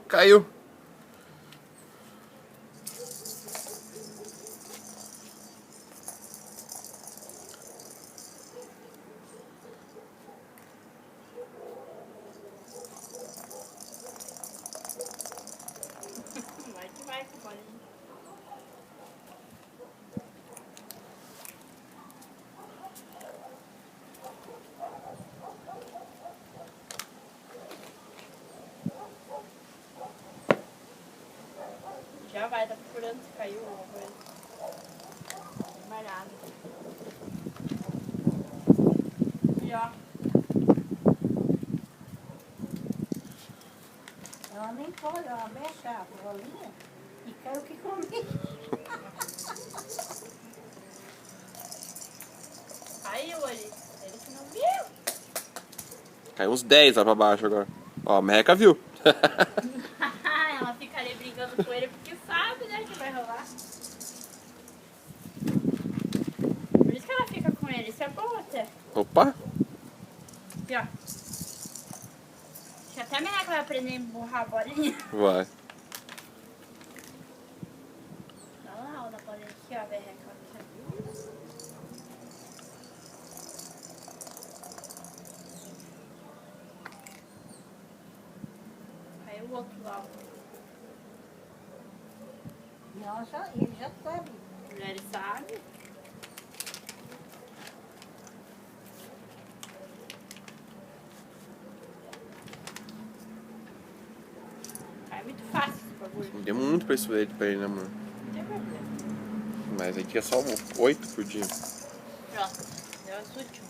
Caiu. Vai que vai com a bolinha. Já vai, tá procurando se caiu alguma coisa. Embaralhado. E ó. Ela nem pode, ela mexe a bolinha e cai o que comer. Caiu ali. Ele que não viu. Caiu uns 10 lá pra baixo agora. Ó, a merreca viu. Ela fica ali brincando com ele porque sabe, né, que vai rolar. Por isso que ela fica com ele. Isso é bom até. Opa. Aqui, ó. Acho que até a menina vai aprender a empurrar a bolinha. Vai. Olha lá, a bolinha aqui, ó, a berreca. Aí o outro lá. Nossa, ele já sabe. Ele sabe. É muito fácil esse bagulho. Deu muito pra isso aí pra ele, né, mano? Não tem problema. Mas aqui é só 8 por dia. Pronto. Deu as últimas.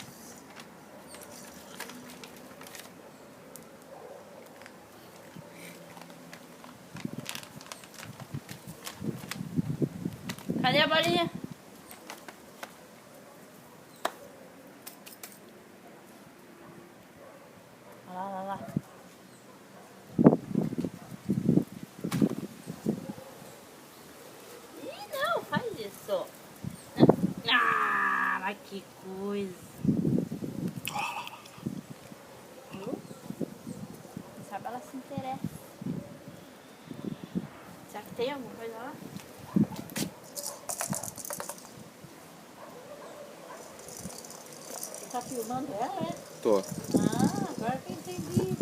Cadê a bolinha? Olha lá, olha lá. Ih, não, faz isso. Ah, mas que coisa. Viu? Quem sabe ela se interessa. Será que tem alguma coisa lá? Tá filmando ela, é? Tô. Ah, agora que eu entendi.